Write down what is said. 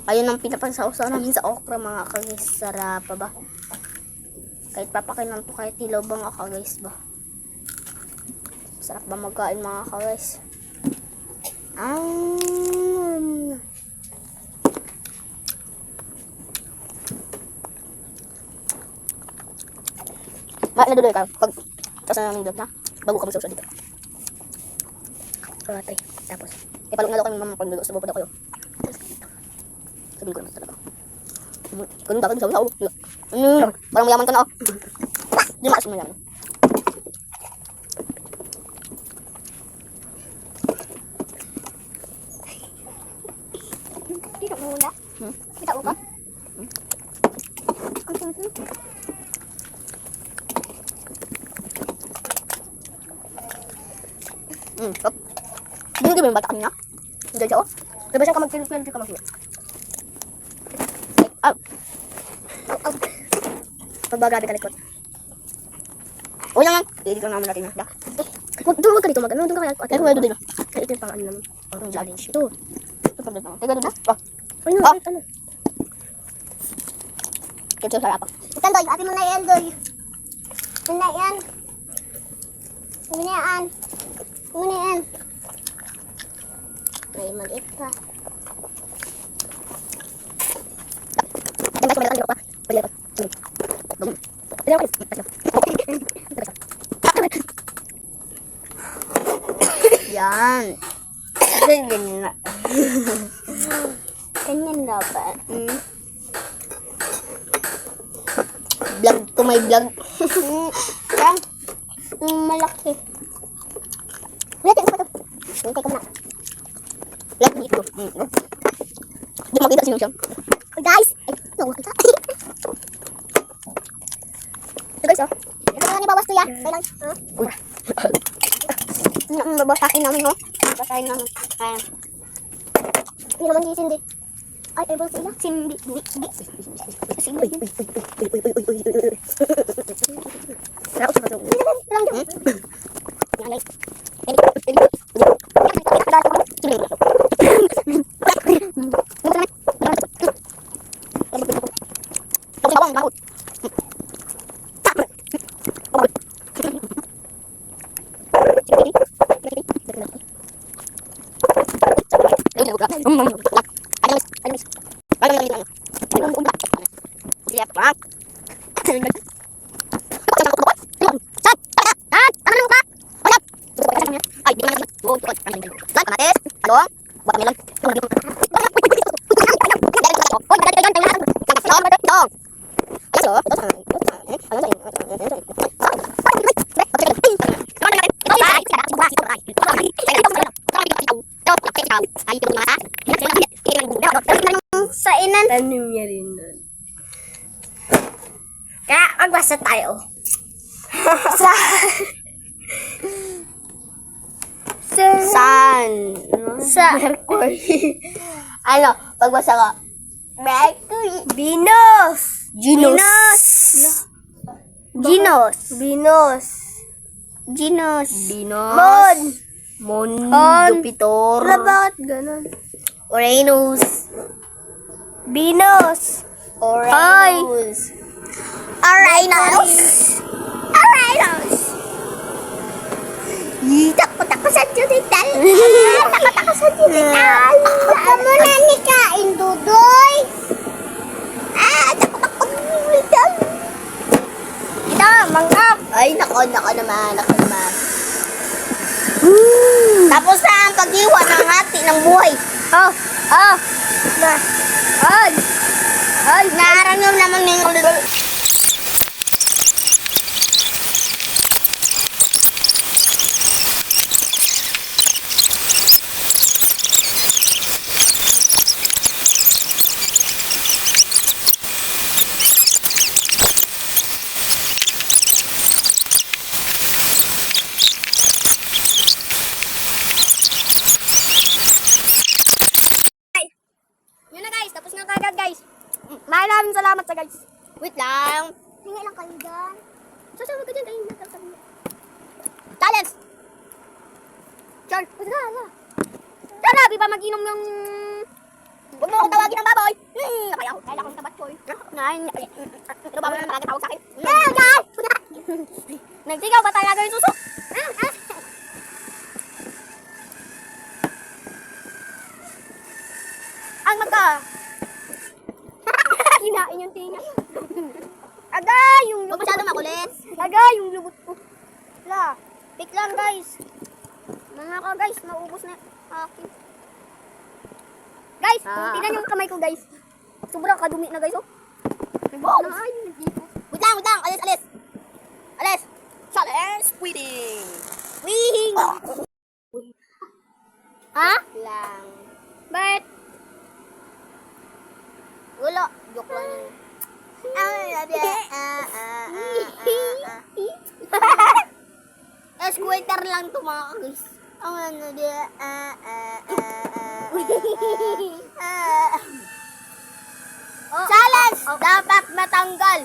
Ayun ang pinapansausaw namin sa okra mga kagis. Sarap pa ba? Kahit papakinan to kahit hilaw ba mga kagis ba? Sarap ba magkain mga kagis? Naduloy ka. Pag tapos na namin doon na. Bago ka magsausap dito. Patay. Tapos. Ipalog na daw kami mamang paglulo. Subo pa daw kayo. Sabihin ko naman talaga. Ganun dapat sa ulo. Parang mayaman ka na. Hindi makas mo mayaman. Kita mo muna? Kita mo ba? Hindi ba yung bata kanina? Hindi siya, oh. Diba siya ka mag-film-film ka mag-film? Pagbagrabe ka likod. O yan lang. Hindi ka naman natin na. Doon ka dito mag-ano. Doon ka kaya. Kaya kung doon. Kaya ito yung pang ano naman. Ang challenge. Ito. Ito pang doon. Teka doon na. Ayun na. Ano? Kaya siya sarap. Ikan doy. Ate mo na yan doy. Ito na yan. Ito na yan. Ito na yan. May mag-it ka. Tanggal ko meron pa. Pwede pa. Pwede pa. Yan. Ganyan na. Ganyan dapat. Vlog to my vlog. Yan. Malaki. Ulit yung photo. Hintay ko na. Vlog dito. Hindi makita sino siya. Oh, guys! Ay, no, makita. Ito guys, oh. Ito na ni bawas to yan. Kailan? Uy. Babasahin namin, no? Babasahin namin. Ayan. Hindi naman di sindi. Ay, ay, sila. Sindi. Sindi. Sarap sa pato. Lang dyan. Yan, guys. Sa inan. Tanim niya rin nun. Kaya, magbasa tayo. Sa Mercury. Ano, pagbasa ka. Mercury. Venus. Moon. Jupiter. Bakit ganun? Uranus. Venus. Uranus. Takot sa Junital. Takot sa Junital. Saan mo na nikain, Dudoy? Takot sa Junital. Ito, manggap. Ay, nako naman. Tapos na ang pag-iwa ng hati ng buhay. Naarang yun naman ng Maraming salamat sa guys. Wait lang. Hingi lang kayo dyan. Sasama ka dyan. Ayun, nagsasabi niya. Challenge! Char, wala. Tara, di ba mag-inom ng... Huwag mo akong tawagin ng baboy. Kaya akong tabat ko eh. Ano ba naman talaga tawag sa akin? Nagsigaw ba talaga yung suso? Ang magka. Kinain yung tinga. Agay yung lubot. Huwag masyadong makulit. Agay yung lubot ko. La, pick lang guys. Mga ka guys, naubos na akin. Guys, tingnan yung kamay ko guys. Sobrang kadumi na guys oh. Ay, wait lang. Alis. Alis. Challenge quitting. Wing. Ha? Lang. But wala, joke lang yun. Squatter lang to mga guys. Ang ano dia. Challenge! Dapat matanggal.